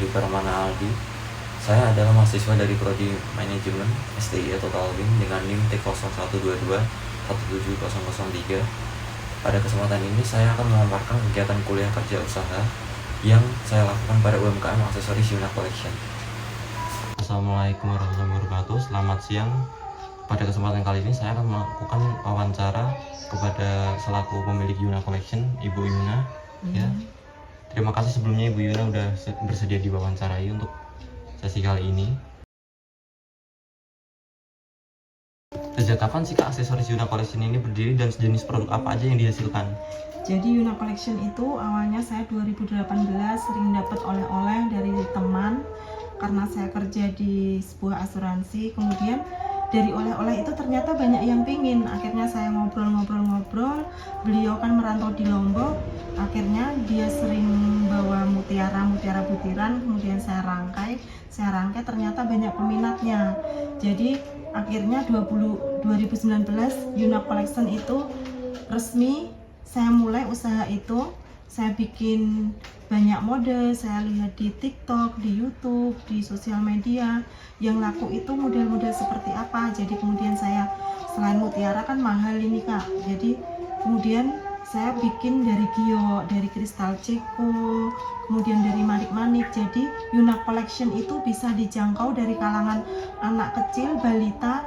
Permana Aldi. Saya adalah mahasiswa dari Prodi Manajemen STI atau Talbin dengan NIM T0122 17003. Pada kesempatan ini saya akan memaparkan kegiatan kuliah kerja usaha yang saya lakukan pada UMKM aksesoris Yuna Collection. Assalamualaikum warahmatullahi wabarakatuh. Selamat siang. Pada kesempatan kali ini saya akan melakukan wawancara kepada selaku pemilik Yuna Collection, Ibu Yuna. Ya. Terima kasih sebelumnya Ibu Yuna sudah bersedia diwawancarai untuk sesi kali ini. Sejak kapan sih Kak aksesoris Yuna Collection ini berdiri dan sejenis produk apa aja yang dihasilkan? Jadi Yuna Collection itu awalnya saya 2018 sering dapat oleh-oleh dari teman karena saya kerja di sebuah asuransi. Kemudian dari oleh-oleh itu ternyata banyak yang pingin. Akhirnya saya ngobrol-ngobrol. Beliau kan merantau di Lombok. Akhirnya dia sering bawa mutiara butiran. Kemudian saya rangkai ternyata banyak peminatnya. Jadi akhirnya 2019 Yuna Collection itu resmi. Saya mulai usaha itu. Saya bikin banyak mode, saya lihat di TikTok, di YouTube, di sosial media yang laku itu model-model seperti apa. Jadi kemudian saya selain mutiara kan mahal ini Kak, jadi kemudian saya bikin dari giok, dari kristal ceko, kemudian dari manik-manik. Jadi Yuna Collection itu bisa dijangkau dari kalangan anak kecil, balita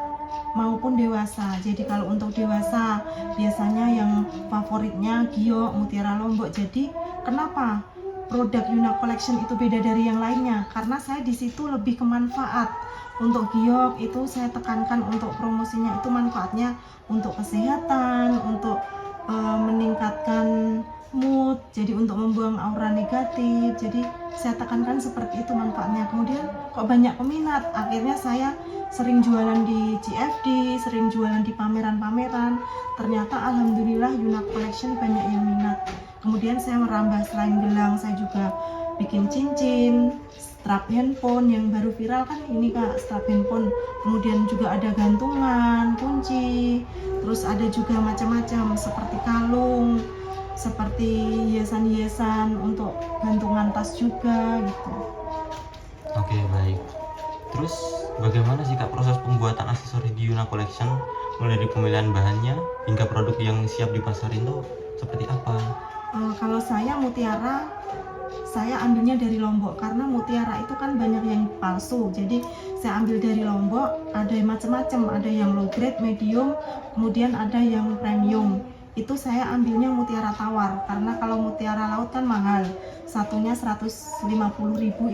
maupun dewasa. Jadi kalau untuk dewasa biasanya yang favoritnya giok, mutiara Lombok. Jadi kenapa produk Yuna Collection itu beda dari yang lainnya? Karena saya di situ lebih ke manfaat. Untuk giok itu saya tekankan untuk promosinya itu manfaatnya untuk kesehatan, untuk meningkatkan mood, jadi untuk membuang aura negatif. Jadi saya tekankan seperti itu manfaatnya. Kemudian kok banyak peminat, akhirnya saya sering jualan di CFD, sering jualan di pameran-pameran. Ternyata alhamdulillah Yuna Collection banyak yang minat. Kemudian saya merambah, selain gelang saya juga bikin cincin, strap handphone yang baru viral kan ini Kak, strap handphone. Kemudian juga ada gantungan, kunci, terus ada juga macam-macam seperti kalung, seperti hiasan-hiasan untuk gantungan tas juga gitu. Oke, baik. Terus bagaimana sih Kak proses pembuatan aksesoris di Yuna Collection, mulai dari pemilihan bahannya hingga produk yang siap dipasarin tuh seperti apa? Kalau saya mutiara, saya ambilnya dari Lombok karena mutiara itu kan banyak yang palsu. Jadi saya ambil dari Lombok, ada macam-macam, ada yang low grade, medium, kemudian ada yang premium. Itu saya ambilnya mutiara tawar karena kalau mutiara laut kan mahal, satunya 150.000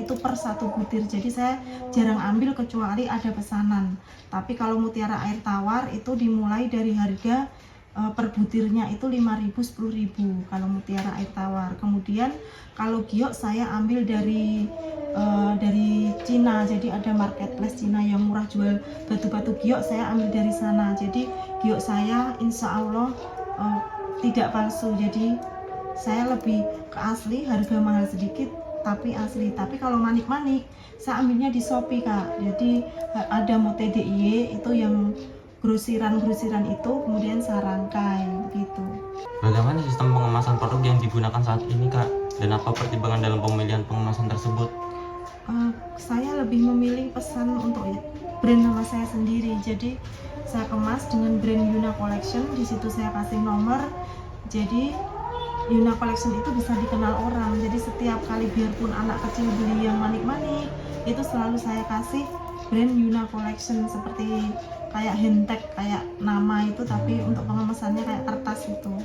itu per satu butir. Jadi saya jarang ambil kecuali ada pesanan. Tapi kalau mutiara air tawar itu dimulai dari harga per butirnya itu 5.000 10.000 kalau mutiara air tawar. Kemudian kalau giok saya ambil dari Cina. Jadi ada marketplace Cina yang murah jual batu-batu giok, saya ambil dari sana. Jadi giok saya insya Allah tidak palsu. Jadi saya lebih ke asli, harga mahal sedikit tapi asli. Tapi kalau manik-manik saya ambilnya di Shopee Kak. Jadi ada Mote DIY itu yang grosiran itu, kemudian saya rangkai gitu. Bagaimana sistem pengemasan produk yang digunakan saat ini Kak? Dan apa pertimbangan dalam pemilihan pengemasan tersebut? Saya lebih memilih pesan untuk brand nama saya sendiri. Jadi saya kemas dengan brand Yuna Collection. Di situ saya kasih nomor. Jadi Yuna Collection itu bisa dikenal orang. Jadi setiap kali biarpun anak kecil beli yang manik-manik, itu selalu saya kasih brand Yuna Collection, seperti kayak handtag, kayak nama itu, tapi untuk pengemasannya kayak kertas itu.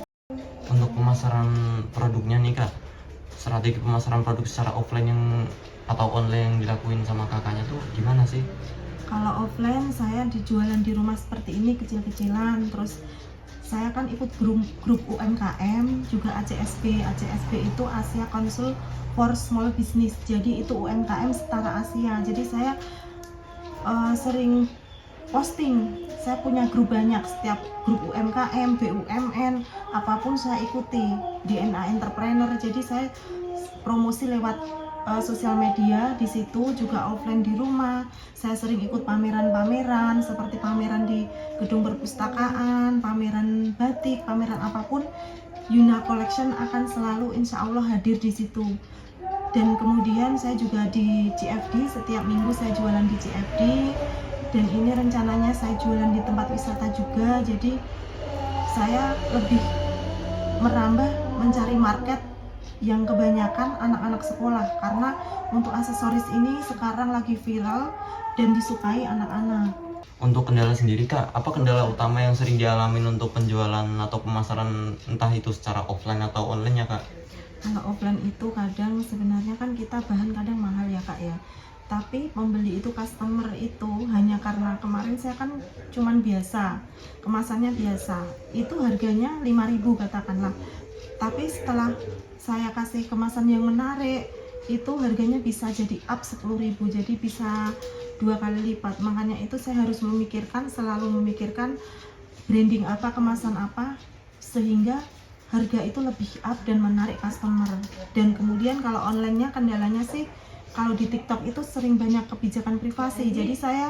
Untuk pemasaran produknya nih Kak, strategi pemasaran produk secara offline atau online yang dilakuin sama kakaknya tuh gimana sih? Kalau offline saya dijualan di rumah seperti ini kecil-kecilan. Terus saya kan ikut grup UMKM juga ACSB itu Asia Council for Small Business. Jadi itu UMKM setara Asia. Jadi saya sering posting. Saya punya grup banyak, setiap grup UMKM, BUMN, apapun saya ikuti, DNA Entrepreneur. Jadi saya promosi lewat sosial media. Di situ juga offline di rumah. Saya sering ikut pameran-pameran seperti pameran di gedung perpustakaan, pameran batik, pameran apapun. Yuna Collection akan selalu insya Allah hadir di situ. Dan kemudian saya juga di CFD, setiap minggu saya jualan di CFD, dan ini rencananya saya jualan di tempat wisata juga. Jadi saya lebih merambah mencari market yang kebanyakan anak-anak sekolah, karena untuk aksesoris ini sekarang lagi viral dan disukai anak-anak. Untuk kendala sendiri Kak, apa kendala utama yang sering dialamin untuk penjualan atau pemasaran entah itu secara offline atau online ya Kak? Kalau offline itu kadang sebenarnya kan kita bahan kadang mahal ya Kak ya, tapi pembeli itu, customer itu hanya karena kemarin saya kan cuman biasa, kemasannya biasa, itu harganya 5.000 katakanlah, tapi setelah saya kasih kemasan yang menarik itu harganya bisa jadi up 10.000, jadi bisa 2 kali lipat. Makanya itu saya harus selalu memikirkan branding apa, kemasan apa, sehingga harga itu lebih up dan menarik customer. Dan kemudian kalau online-nya kendalanya sih, kalau di TikTok itu sering banyak kebijakan privasi, jadi saya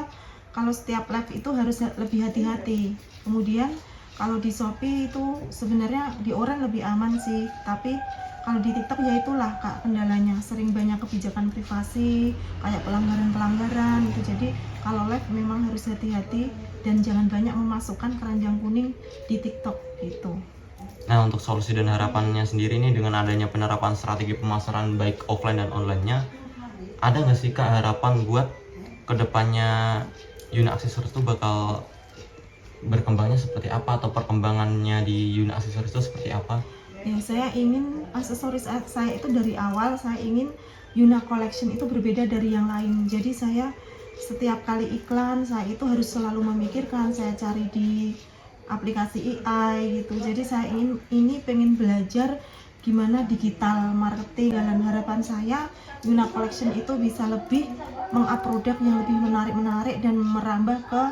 kalau setiap live itu harus lebih hati-hati. Kemudian kalau di Shopee itu sebenarnya di orang lebih aman sih, tapi kalau di TikTok ya itulah Kak kendalanya, sering banyak kebijakan privasi, kayak pelanggaran-pelanggaran gitu. Jadi kalau live memang harus hati-hati dan jangan banyak memasukkan keranjang kuning di TikTok gitu. Nah, untuk solusi dan harapannya sendiri nih dengan adanya penerapan strategi pemasaran baik offline dan online-nya, ada nggak sih Kak harapan buat kedepannya Yuna Aksesoris itu bakal berkembangnya seperti apa, atau perkembangannya di Yuna Aksesoris itu seperti apa? Ya, saya ingin aksesoris saya itu dari awal, saya ingin Yuna Collection itu berbeda dari yang lain. Jadi saya setiap kali iklan, saya itu harus selalu memikirkan, saya cari di aplikasi AI gitu. Jadi saya pengen belajar gimana digital marketing, dan harapan saya Yuna Collection itu bisa lebih meng-up produk yang lebih menarik dan merambah ke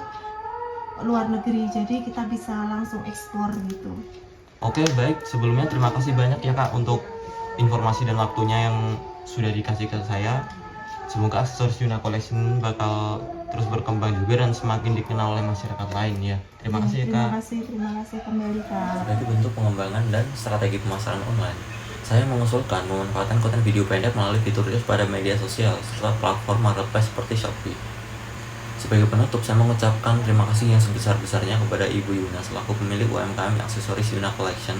luar negeri. Jadi kita bisa langsung ekspor gitu. Oke, baik. Sebelumnya terima kasih banyak ya Kak untuk informasi dan waktunya yang sudah dikasih ke saya. Semoga aksesoris Yuna Collection bakal terus berkembang juga dan semakin dikenal oleh masyarakat lain ya. Terima kasih ya Kak. Terima kasih kembali Kak. Sebagai bentuk pengembangan dan strategi pemasaran online, saya mengusulkan memanfaatkan konten video pendek melalui fitur Reels pada media sosial serta platform marketplace seperti Shopee. Sebagai penutup, saya mengucapkan terima kasih yang sebesar-besarnya kepada Ibu Yuna selaku pemilik UMKM aksesoris Yuna Collection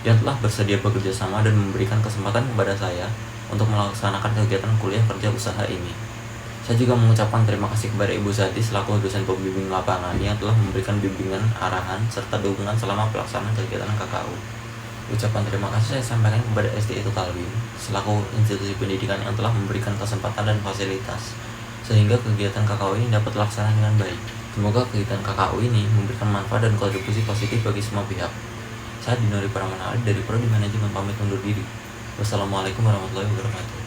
yang telah bersedia bekerja sama dan memberikan kesempatan kepada saya untuk melaksanakan kegiatan kuliah kerja usaha ini. Saya juga mengucapkan terima kasih kepada Ibu Zati selaku dosen pembimbing lapangan yang telah memberikan bimbingan, arahan, serta dukungan selama pelaksanaan kegiatan KKU. Ucapan terima kasih saya sampaikan kepada SDI Totalwin selaku institusi pendidikan yang telah memberikan kesempatan dan fasilitas sehingga kegiatan KKU ini dapat terlaksana dengan baik. Semoga kegiatan KKU ini memberikan manfaat dan kontribusi positif bagi semua pihak. Saya Dinori Pramana Ali dari Prodi Manajemen pamit undur diri. Wassalamualaikum warahmatullahi wabarakatuh.